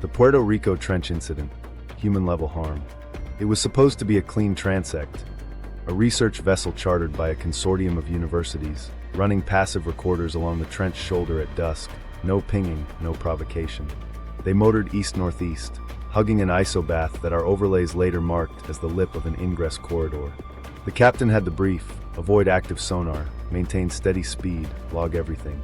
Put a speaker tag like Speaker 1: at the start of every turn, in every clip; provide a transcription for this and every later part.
Speaker 1: The Puerto Rico Trench incident, human-level harm. It was supposed to be a clean transect, a research vessel chartered by a consortium of universities, running passive recorders along the trench shoulder at dusk, no pinging, no provocation. They motored east-northeast, hugging an isobath that our overlays later marked as the lip of an ingress corridor. The captain had the brief: avoid active sonar, maintain steady speed, log everything.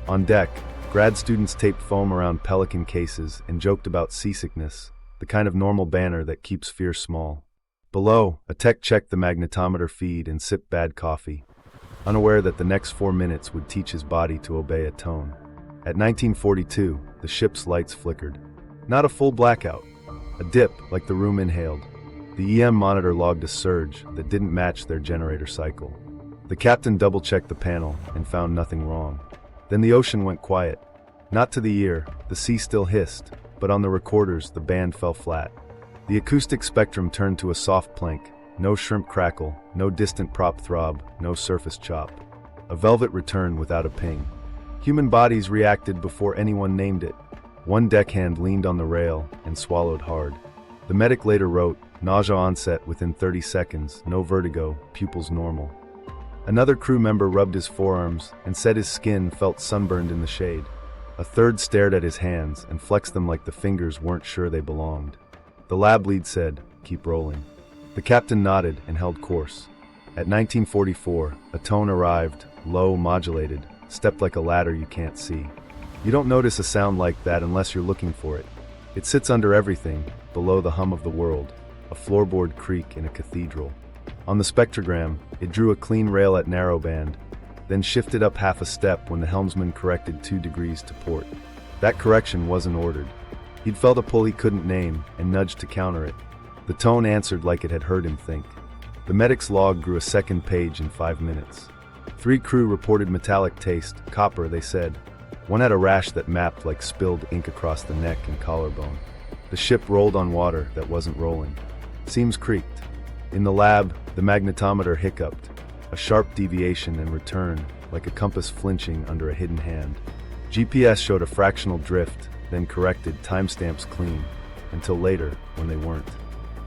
Speaker 1: On deck, grad students taped foam around Pelican cases and joked about seasickness, the kind of normal banner that keeps fear small. Below, a tech checked the magnetometer feed and sipped bad coffee, unaware that the next 4 minutes would teach his body to obey a tone. At 1942, the ship's lights flickered. Not a full blackout, a dip like the room inhaled. The EM monitor logged a surge that didn't match their generator cycle. The captain double-checked the panel and found nothing wrong. Then the ocean went quiet. Not to the ear, the sea still hissed, but on the recorders the band fell flat. The acoustic spectrum turned to a soft plank, no shrimp crackle, no distant prop throb, no surface chop. A velvet return without a ping. Human bodies reacted before anyone named it. One deckhand leaned on the rail and swallowed hard. The medic later wrote, nausea onset within 30 seconds, no vertigo, pupils normal. Another crew member rubbed his forearms and said his skin felt sunburned in the shade. A third stared at his hands and flexed them like the fingers weren't sure they belonged. The lab lead said, keep rolling. The captain nodded and held course. At 1944, a tone arrived, low, modulated, stepped like a ladder you can't see. You don't notice a sound like that unless you're looking for it. It sits under everything, below the hum of the world, a floorboard creak in a cathedral. On the spectrogram, it drew a clean rail at narrowband, then shifted up half a step when the helmsman corrected 2 degrees to port. That correction wasn't ordered. He'd felt a pull he couldn't name and nudged to counter it. The tone answered like it had heard him think. The medic's log grew a second page in 5 minutes. 3 crew reported metallic taste, copper, they said. One had a rash that mapped like spilled ink across the neck and collarbone. The ship rolled on water that wasn't rolling. Seams creaked. In the lab, the magnetometer hiccuped, a sharp deviation and return, like a compass flinching under a hidden hand. GPS showed a fractional drift, then corrected timestamps clean, until later, when they weren't.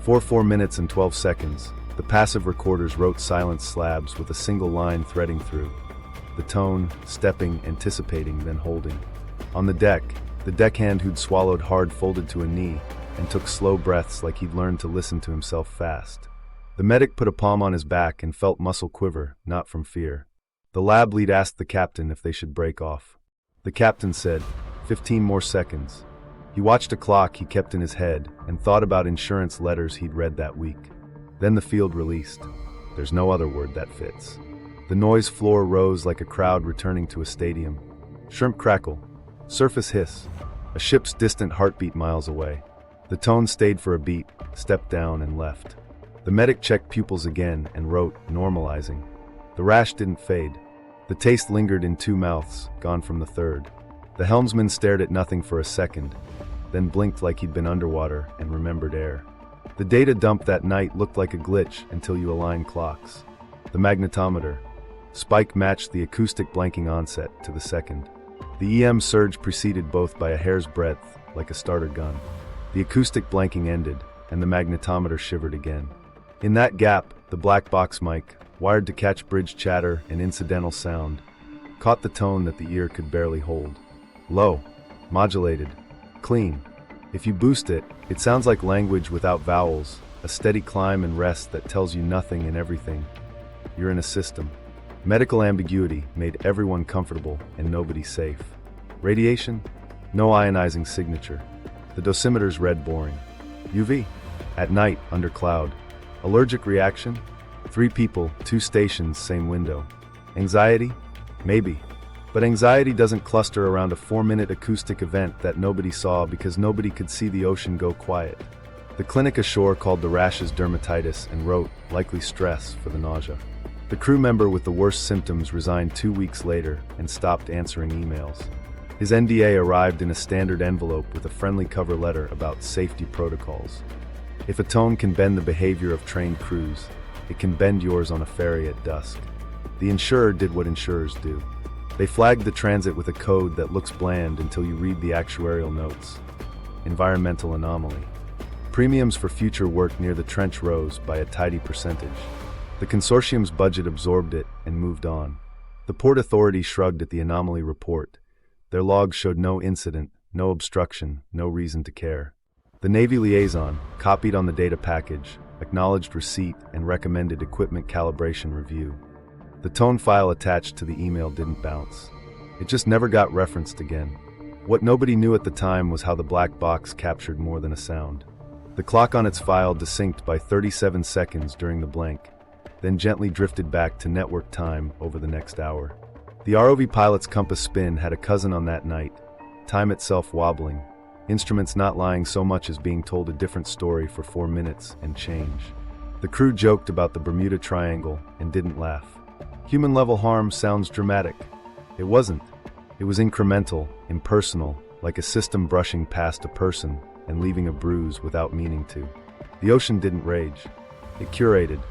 Speaker 1: 4 minutes and 12 seconds, the passive recorders wrote silent slabs with a single line threading through. The tone, stepping, anticipating, then holding. On the deck, the deckhand who'd swallowed hard folded to a knee and took slow breaths like he'd learned to listen to himself fast. The medic put a palm on his back and felt muscle quiver, not from fear. The lab lead asked the captain if they should break off. The captain said, 15 more seconds. He watched a clock he kept in his head and thought about insurance letters he'd read that week. Then the field released. There's no other word that fits. The noise floor rose like a crowd returning to a stadium. Shrimp crackle. Surface hiss. A ship's distant heartbeat miles away. The tone stayed for a beat, stepped down and left. The medic checked pupils again and wrote, normalizing. The rash didn't fade. The taste lingered in 2 mouths, gone from the third. The helmsman stared at nothing for a second, then blinked like he'd been underwater and remembered air. The data dump that night looked like a glitch until you align clocks. The magnetometer. Spike matched the acoustic blanking onset to the second. The EM surge preceded both by a hair's breadth, like a starter gun. The acoustic blanking ended, and the magnetometer shivered again. In that gap, the black box mic, wired to catch bridge chatter and incidental sound, caught the tone that the ear could barely hold. Low, modulated, clean. If you boost it, it sounds like language without vowels, a steady climb and rest that tells you nothing and everything. You're in a system. Medical ambiguity made everyone comfortable and nobody safe. Radiation? No ionizing signature. The dosimeters read boring. UV? At night, under cloud. Allergic reaction? 3 people, 2 stations, same window. Anxiety? Maybe. But anxiety doesn't cluster around a 4-minute acoustic event that nobody saw because nobody could see the ocean go quiet. The clinic ashore called the rashes dermatitis and wrote, likely stress, for the nausea. The crew member with the worst symptoms resigned 2 weeks later and stopped answering emails. His NDA arrived in a standard envelope with a friendly cover letter about safety protocols. If a tone can bend the behavior of trained crews, it can bend yours on a ferry at dusk. The insurer did what insurers do. They flagged the transit with a code that looks bland until you read the actuarial notes. environmental anomaly. Premiums for future work near the trench rose by a tidy percentage. The consortium's budget absorbed it and moved on. The Port Authority shrugged at the anomaly report. Their logs showed no incident, no obstruction, no reason to care. The Navy liaison, copied on the data package, acknowledged receipt and recommended equipment calibration review. The tone file attached to the email didn't bounce. It just never got referenced again. What nobody knew at the time was how the black box captured more than a sound. The clock on its file desynced by 37 seconds during the blank, then gently drifted back to network time over the next hour. The ROV pilot's compass spin had a cousin on that night, time itself wobbling, instruments not lying so much as being told a different story for 4 minutes and change. The crew joked about the Bermuda Triangle and didn't laugh. Human-level harm sounds dramatic. It wasn't. It was incremental, impersonal, like a system brushing past a person and leaving a bruise without meaning to. The ocean didn't rage. It curated.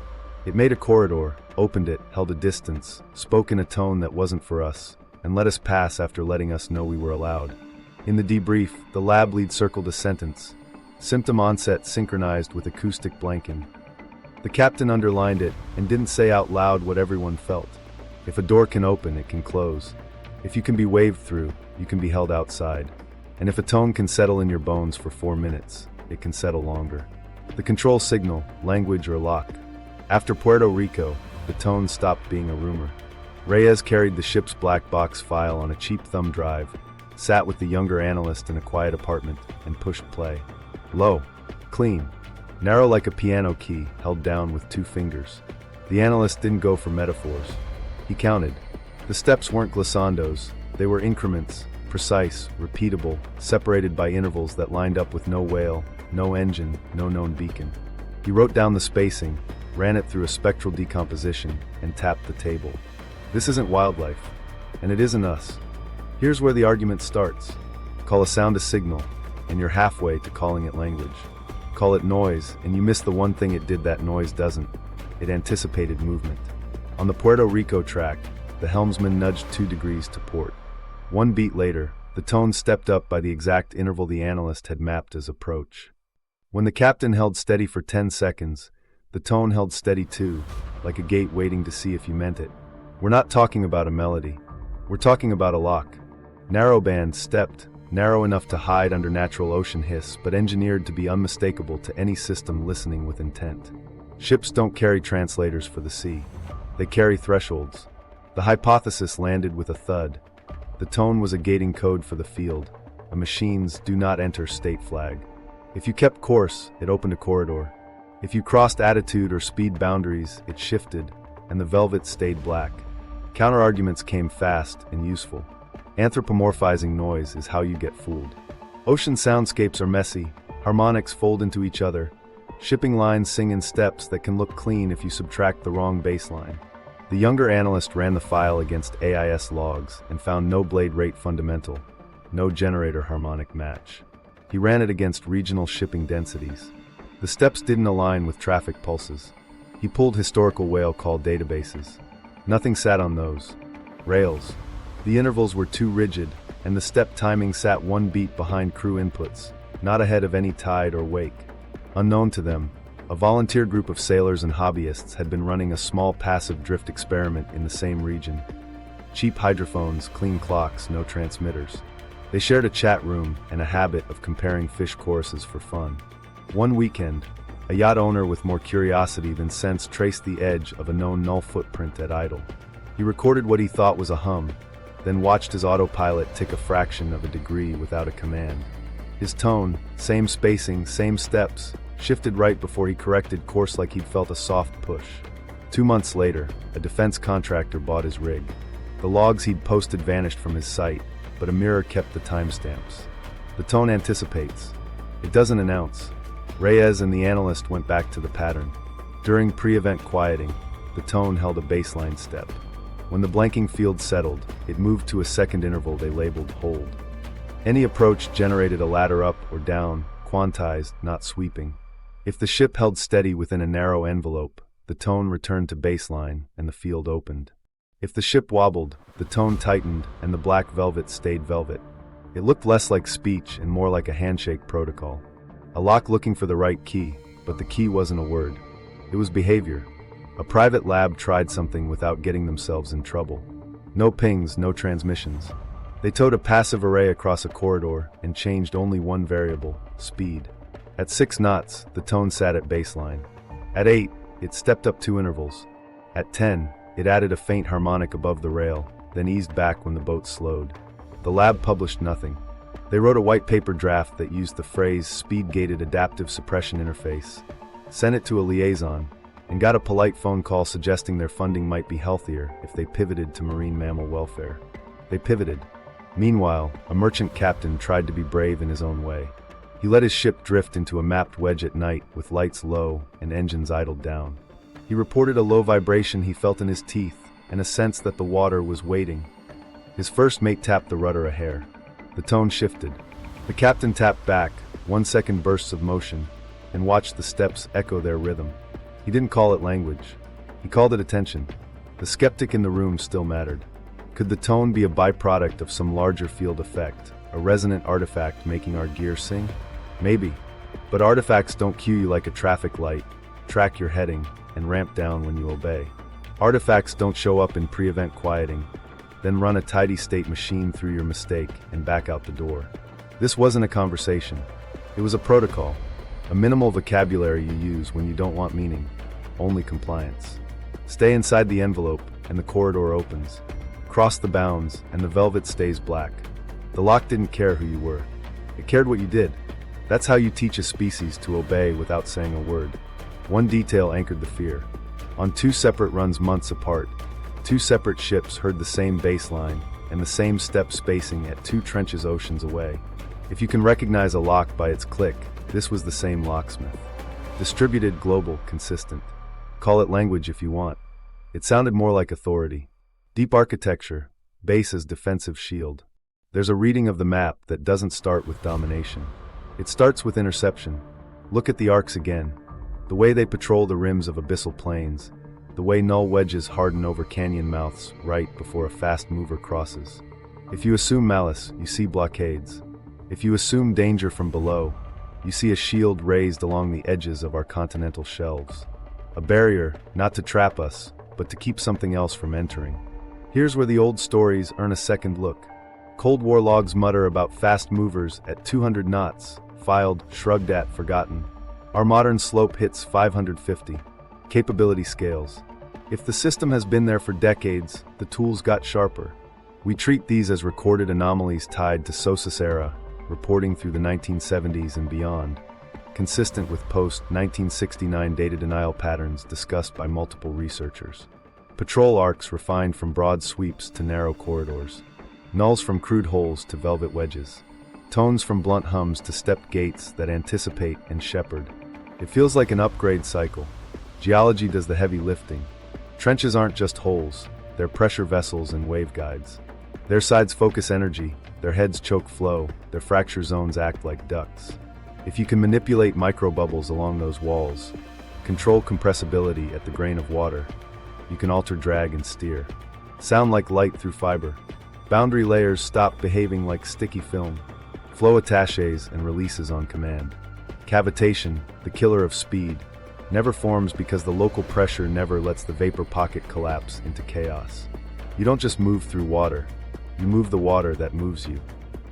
Speaker 1: It made a corridor, opened it, held a distance, spoke in a tone that wasn't for us, and let us pass after letting us know we were allowed. In the debrief, the lab lead circled a sentence. Symptom onset synchronized with acoustic blanking. The captain underlined it and didn't say out loud what everyone felt. If a door can open, it can close. If you can be waved through, you can be held outside. And if a tone can settle in your bones for 4 minutes, it can settle longer. The control signal, language or lock. After Puerto Rico, the tone stopped being a rumor. Reyes carried the ship's black box file on a cheap thumb drive, sat with the younger analyst in a quiet apartment, and pushed play. Low, clean, narrow like a piano key held down with 2 fingers. The analyst didn't go for metaphors. He counted. The steps weren't glissandos, they were increments, precise, repeatable, separated by intervals that lined up with no whale, no engine, no known beacon. He wrote down the spacing, ran it through a spectral decomposition, and tapped the table. This isn't wildlife, and it isn't us. Here's where the argument starts. Call a sound a signal, and you're halfway to calling it language. Call it noise, and you miss the one thing it did that noise doesn't. It anticipated movement. On the Puerto Rico track, the helmsman nudged 2 degrees to port. 1 beat later, the tone stepped up by the exact interval the analyst had mapped as approach. When the captain held steady for 10 seconds, the tone held steady too, like a gate waiting to see if you meant it. We're not talking about a melody. We're talking about a lock. Narrowband stepped, narrow enough to hide under natural ocean hiss, but engineered to be unmistakable to any system listening with intent. Ships don't carry translators for the sea. They carry thresholds. The hypothesis landed with a thud. The tone was a gating code for the field, a machine's do not enter state flag. If you kept course, it opened a corridor. If you crossed attitude or speed boundaries, it shifted, and the velvet stayed black. Counterarguments came fast and useful. Anthropomorphizing noise is how you get fooled. Ocean soundscapes are messy, harmonics fold into each other. Shipping lines sing in steps that can look clean if you subtract the wrong bass line. The younger analyst ran the file against AIS logs and found no blade rate fundamental, no generator harmonic match. He ran it against regional shipping densities. The steps didn't align with traffic pulses. He pulled historical whale call databases. Nothing sat on those. Rails. The intervals were too rigid, and the step timing sat 1 beat behind crew inputs, not ahead of any tide or wake. Unknown to them, a volunteer group of sailors and hobbyists had been running a small passive drift experiment in the same region. Cheap hydrophones, clean clocks, no transmitters. They shared a chat room and a habit of comparing fish choruses for fun. One weekend, a yacht owner with more curiosity than sense traced the edge of a known null footprint at idle. He recorded what he thought was a hum, then watched his autopilot tick a fraction of a degree without a command. His tone, same spacing, same steps, shifted right before he corrected course like he'd felt a soft push. 2 months later, a defense contractor bought his rig. The logs he'd posted vanished from his site, but a mirror kept the timestamps. The tone anticipates. It doesn't announce. Reyes and the analyst went back to the pattern. During pre-event quieting, the tone held a baseline step. When the blanking field settled, it moved to a second interval they labeled hold. Any approach generated a ladder up or down, quantized, not sweeping. If the ship held steady within a narrow envelope, the tone returned to baseline and the field opened. If the ship wobbled, the tone tightened and the black velvet stayed velvet. It looked less like speech and more like a handshake protocol. A lock looking for the right key, but the key wasn't a word. It was behavior. A private lab tried something without getting themselves in trouble. No pings, no transmissions. They towed a passive array across a corridor and changed only one variable, speed. At 6 knots, the tone sat at baseline. At 8, it stepped up 2 intervals. At 10, it added a faint harmonic above the rail, then eased back when the boat slowed. The lab published nothing. They wrote a white paper draft that used the phrase speed-gated adaptive suppression interface, sent it to a liaison, and got a polite phone call suggesting their funding might be healthier if they pivoted to marine mammal welfare. They pivoted. Meanwhile, a merchant captain tried to be brave in his own way. He let his ship drift into a mapped wedge at night with lights low and engines idled down. He reported a low vibration he felt in his teeth and a sense that the water was waiting. His first mate tapped the rudder a hair. The tone shifted. The captain tapped back, 1-second bursts of motion, and watched the steps echo their rhythm. He didn't call it language. He called it attention. The skeptic in the room still mattered. Could the tone be a byproduct of some larger field effect, a resonant artifact making our gear sing? Maybe. But artifacts don't cue you like a traffic light, track your heading, and ramp down when you obey. Artifacts don't show up in pre-event quieting, then run a tidy state machine through your mistake and back out the door. This wasn't a conversation. It was a protocol, a minimal vocabulary you use when you don't want meaning, only compliance. Stay inside the envelope and the corridor opens. Cross the bounds and the velvet stays black. The lock didn't care who you were. It cared what you did. That's how you teach a species to obey without saying a word. One detail anchored the fear. On 2 separate runs months apart, 2 separate ships heard the same baseline and the same step spacing at 2 trenches oceans away. If you can recognize a lock by its click, this was the same locksmith. Distributed, global, consistent. Call it language if you want. It sounded more like authority. Deep architecture, base as defensive shield. There's a reading of the map that doesn't start with domination. It starts with interception. Look at the arcs again. The way they patrol the rims of abyssal plains. The way null wedges harden over canyon mouths right before a fast mover crosses. If you assume malice, you see blockades. If you assume danger from below, you see a shield raised along the edges of our continental shelves. A barrier, not to trap us, but to keep something else from entering. Here's where the old stories earn a second look. Cold War logs mutter about fast movers at 200 knots, filed, shrugged at, forgotten. Our modern slope hits 550. Capability scales. If the system has been there for decades, the tools got sharper. We treat these as recorded anomalies tied to SOSIS era, reporting through the 1970s and beyond, consistent with post-1969 data denial patterns discussed by multiple researchers. Patrol arcs refined from broad sweeps to narrow corridors. Nulls from crude holes to velvet wedges. Tones from blunt hums to stepped gates that anticipate and shepherd. It feels like an upgrade cycle. Geology does the heavy lifting. Trenches aren't just holes, they're pressure vessels and waveguides. Their sides focus energy, their heads choke flow, their fracture zones act like ducts. If you can manipulate microbubbles along those walls, control compressibility at the grain of water, you can alter drag and steer. Sound like light through fiber. Boundary layers stop behaving like sticky film. Flow attaches and releases on command. Cavitation, the killer of speed, never forms because the local pressure never lets the vapor pocket collapse into chaos. You don't just move through water, you move the water that moves you.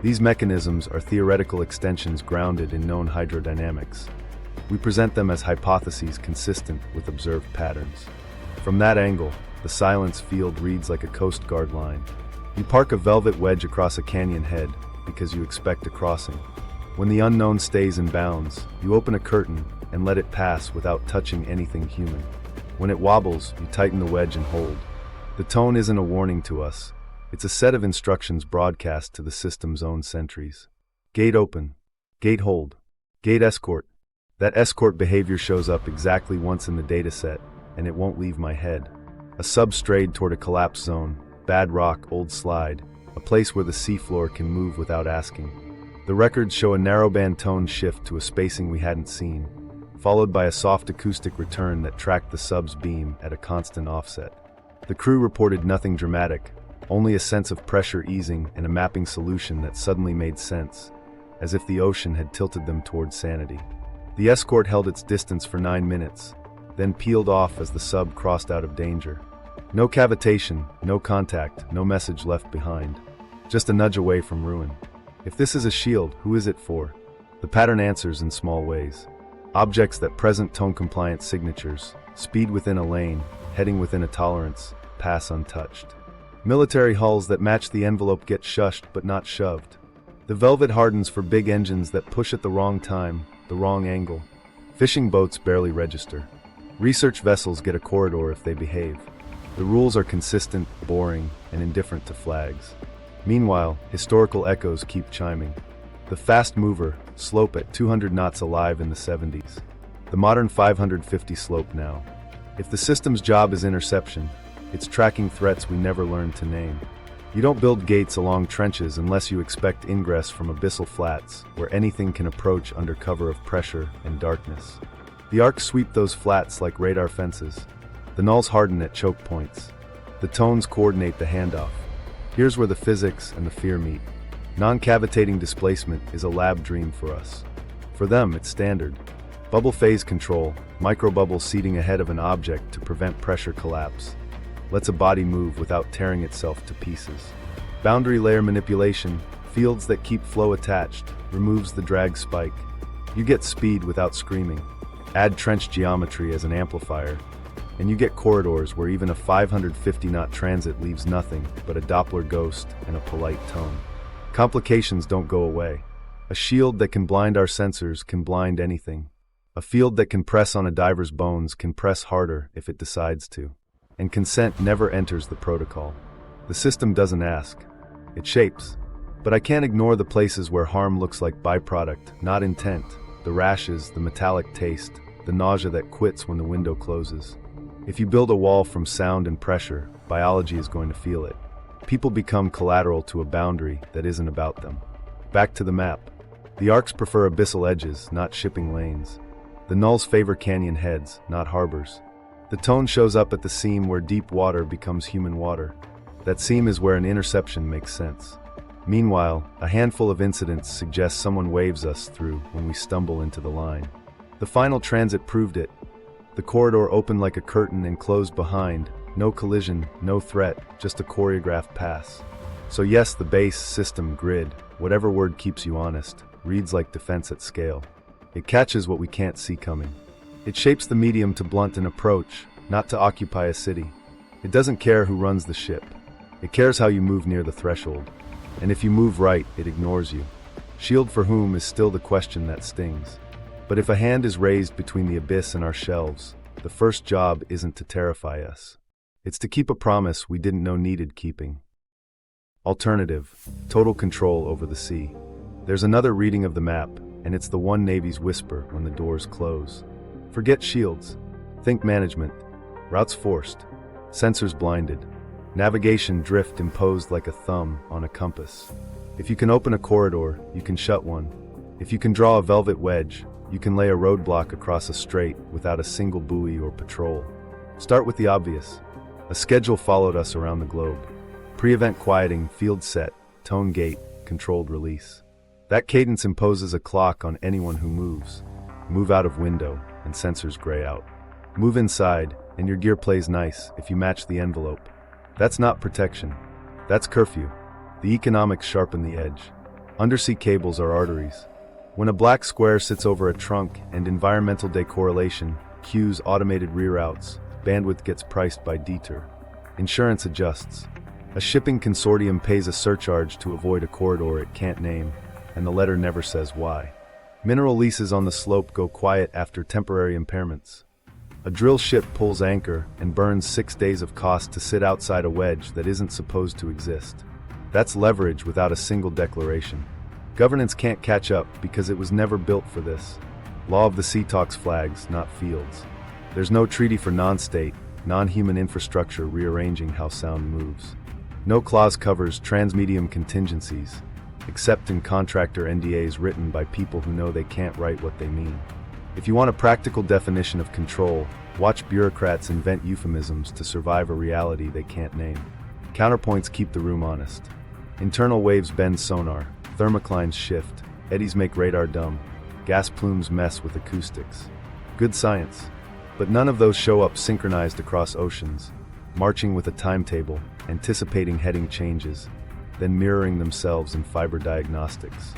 Speaker 1: These mechanisms are theoretical extensions grounded in known hydrodynamics. We present them as hypotheses consistent with observed patterns. From that angle, the silence field reads like a Coast Guard line. You park a velvet wedge across a canyon head because you expect a crossing. When the unknown stays in bounds, you open a curtain and let it pass without touching anything human. When it wobbles, you tighten the wedge and hold. The tone isn't a warning to us. It's a set of instructions broadcast to the system's own sentries. Gate open. Gate hold. Gate escort. That escort behavior shows up exactly once in the dataset, and it won't leave my head. A sub strayed toward a collapse zone, bad rock, old slide, a place where the seafloor can move without asking. The records show a narrowband tone shift to a spacing we hadn't seen, followed by a soft acoustic return that tracked the sub's beam at a constant offset. The crew reported nothing dramatic, only a sense of pressure easing and a mapping solution that suddenly made sense, as if the ocean had tilted them towards sanity. The escort held its distance for 9 minutes, then peeled off as the sub crossed out of danger. No cavitation, no contact, no message left behind. Just a nudge away from ruin. If this is a shield, who is it for? The pattern answers in small ways. Objects that present tone-compliant signatures, speed within a lane, heading within a tolerance, pass untouched. Military hulls that match the envelope get shushed but not shoved. The velvet hardens for big engines that push at the wrong time, the wrong angle. Fishing boats barely register. Research vessels get a corridor if they behave. The rules are consistent, boring, and indifferent to flags. Meanwhile, historical echoes keep chiming. The fast mover, slope at 200 knots alive in the 70s. The modern 550 slope now. If the system's job is interception, it's tracking threats we never learned to name. You don't build gates along trenches unless you expect ingress from abyssal flats, where anything can approach under cover of pressure and darkness. The arcs sweep those flats like radar fences. The nulls harden at choke points. The tones coordinate the handoff. Here's where the physics and the fear meet. Non-cavitating displacement is a lab dream for us. For them, it's standard. Bubble phase control, microbubbles seating ahead of an object to prevent pressure collapse. Lets a body move without tearing itself to pieces. Boundary layer manipulation, fields that keep flow attached, removes the drag spike. You get speed without screaming. Add trench geometry as an amplifier, and you get corridors where even a 550-knot transit leaves nothing but a Doppler ghost and a polite tone. Complications don't go away. A shield that can blind our sensors can blind anything. A field that can press on a diver's bones can press harder if it decides to. And consent never enters the protocol. The system doesn't ask. It shapes. But I can't ignore the places where harm looks like byproduct, not intent. The rashes, the metallic taste, the nausea that quits when the window closes. If you build a wall from sound and pressure, biology is going to feel it. People become collateral to a boundary that isn't about them. Back to the map. The arcs prefer abyssal edges, not shipping lanes. The nulls favor canyon heads, not harbors. The tone shows up at the seam where deep water becomes human water. That seam is where an interception makes sense. Meanwhile, a handful of incidents suggest someone waves us through when we stumble into the line. The final transit proved it. The corridor opened like a curtain and closed behind. No collision, no threat, just a choreographed pass. So yes, the base, system, grid, whatever word keeps you honest, reads like defense at scale. It catches what we can't see coming. It shapes the medium to blunt an approach, not to occupy a city. It doesn't care who runs the ship. It cares how you move near the threshold. And if you move right, it ignores you. Shield for whom is still the question that stings. But if a hand is raised between the abyss and our shelves, the first job isn't to terrify us. It's to keep a promise we didn't know needed keeping. Alternative, total control over the sea. There's another reading of the map, and it's the one Navy's whisper when the doors close. Forget shields. Think management. Routes forced. Sensors blinded. Navigation drift imposed like a thumb on a compass. If you can open a corridor, you can shut one. If you can draw a velvet wedge, you can lay a roadblock across a strait without a single buoy or patrol. Start with the obvious. A schedule followed us around the globe. Pre-event quieting, field set, tone gate, controlled release. That cadence imposes a clock on anyone who moves. Move out of window, and sensors gray out. Move inside, and your gear plays nice if you match the envelope. That's not protection. That's curfew. The economics sharpen the edge. Undersea cables are arteries. When a black square sits over a trunk and environmental decorrelation cues automated reroutes, bandwidth gets priced by detour. Insurance adjusts. A shipping consortium pays a surcharge to avoid a corridor it can't name, and the letter never says why. Mineral leases on the slope go quiet after temporary impairments. A drill ship pulls anchor and burns 6 days of cost to sit outside a wedge that isn't supposed to exist. That's leverage without a single declaration. Governance can't catch up because it was never built for this. Law of the sea talks flags, not fields. There's no treaty for non-state, non-human infrastructure rearranging how sound moves. No clause covers transmedium contingencies, except in contractor NDAs written by people who know they can't write what they mean. If you want a practical definition of control, watch bureaucrats invent euphemisms to survive a reality they can't name. Counterpoints keep the room honest. Internal waves bend sonar, thermoclines shift, eddies make radar dumb, gas plumes mess with acoustics. Good science. But none of those show up synchronized across oceans, marching with a timetable, anticipating heading changes, then mirroring themselves in fiber diagnostics.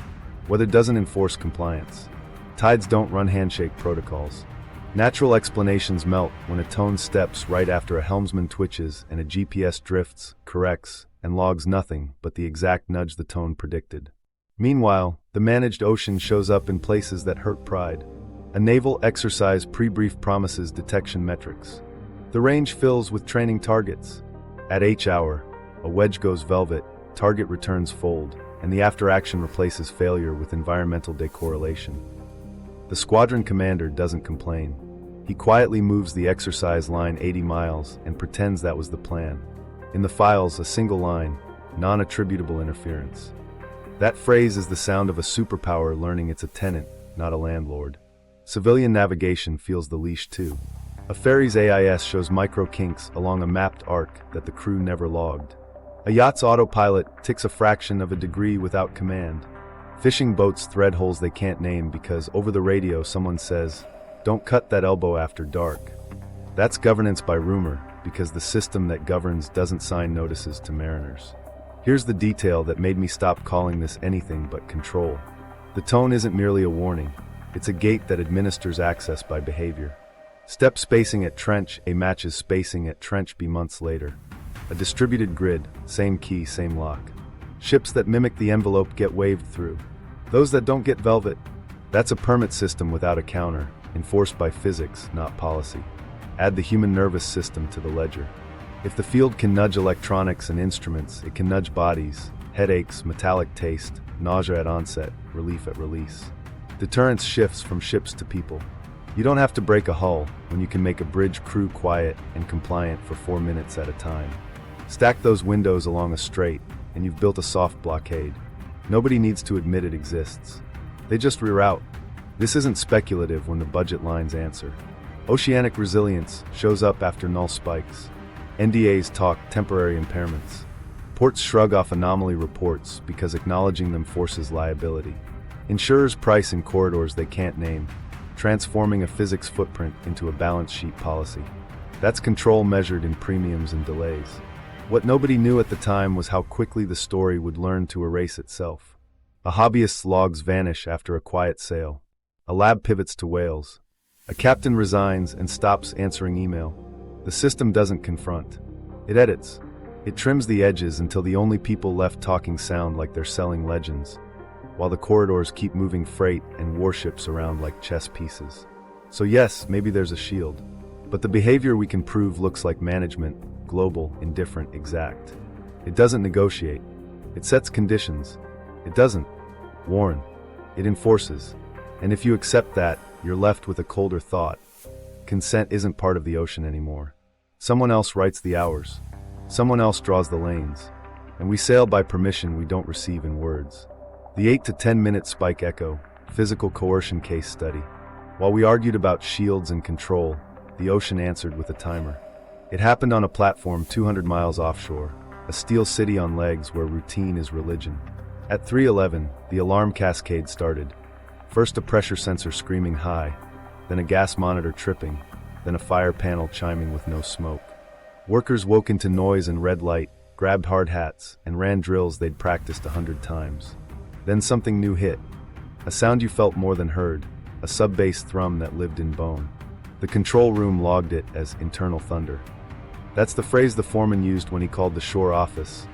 Speaker 1: Weather doesn't enforce compliance. Tides don't run handshake protocols. Natural explanations melt when a tone steps right after a helmsman twitches and a GPS drifts, corrects, and logs nothing but the exact nudge the tone predicted. Meanwhile, the managed ocean shows up in places that hurt pride. A naval exercise pre-brief promises detection metrics. The range fills with training targets. At H hour, a wedge goes velvet, target returns fold, and the after-action replaces failure with environmental decorrelation. The squadron commander doesn't complain. He quietly moves the exercise line 80 miles and pretends that was the plan. In the files, a single line, non-attributable interference. That phrase is the sound of a superpower learning it's a tenant, not a landlord. Civilian navigation feels the leash too. A ferry's AIS shows micro kinks along a mapped arc that the crew never logged. A yacht's autopilot ticks a fraction of a degree without command. Fishing boats thread holes they can't name because over the radio someone says, "Don't cut that elbow after dark." That's governance by rumor, because the system that governs doesn't sign notices to mariners. Here's the detail that made me stop calling this anything but control. The tone isn't merely a warning, it's a gate that administers access by behavior. Step spacing at trench A matches spacing at trench B months later. A distributed grid, same key, same lock. Ships that mimic the envelope get waved through. Those that don't get velvet. That's a permit system without a counter, enforced by physics, not policy. Add the human nervous system to the ledger. If the field can nudge electronics and instruments, it can nudge bodies, headaches, metallic taste, nausea at onset, relief at release. Deterrence shifts from ships to people. You don't have to break a hull when you can make a bridge crew quiet and compliant for 4 minutes at a time. Stack those windows along a strait, and you've built a soft blockade. Nobody needs to admit it exists. They just reroute. This isn't speculative when the budget lines answer. Oceanic resilience shows up after null spikes. NDAs talk temporary impairments. Ports shrug off anomaly reports because acknowledging them forces liability. Insurers price in corridors they can't name, transforming a physics footprint into a balance sheet policy. That's control measured in premiums and delays. What nobody knew at the time was how quickly the story would learn to erase itself. A hobbyist's logs vanish after a quiet sail. A lab pivots to whales. A captain resigns and stops answering email. The system doesn't confront. It edits. It trims the edges until the only people left talking sound like they're selling legends, while the corridors keep moving freight and warships around like chess pieces. So yes, maybe there's a shield. But the behavior we can prove looks like management, global, indifferent, exact. It doesn't negotiate. It sets conditions. It doesn't warn. It enforces. And if you accept that, you're left with a colder thought. Consent isn't part of the ocean anymore. Someone else writes the hours. Someone else draws the lanes. And we sail by permission we don't receive in words. The 8 to 10 minute spike echo, physical coercion case study. While we argued about shields and control, the ocean answered with a timer. It happened on a platform 200 miles offshore, a steel city on legs where routine is religion. At 3:11, the alarm cascade started. First a pressure sensor screaming high, then a gas monitor tripping, then a fire panel chiming with no smoke. Workers woke into noise and red light, grabbed hard hats, and ran drills they'd practiced 100 times. Then something new hit. A sound you felt more than heard, a sub-bass thrum that lived in bone. The control room logged it as internal thunder. That's the phrase the foreman used when he called the shore office,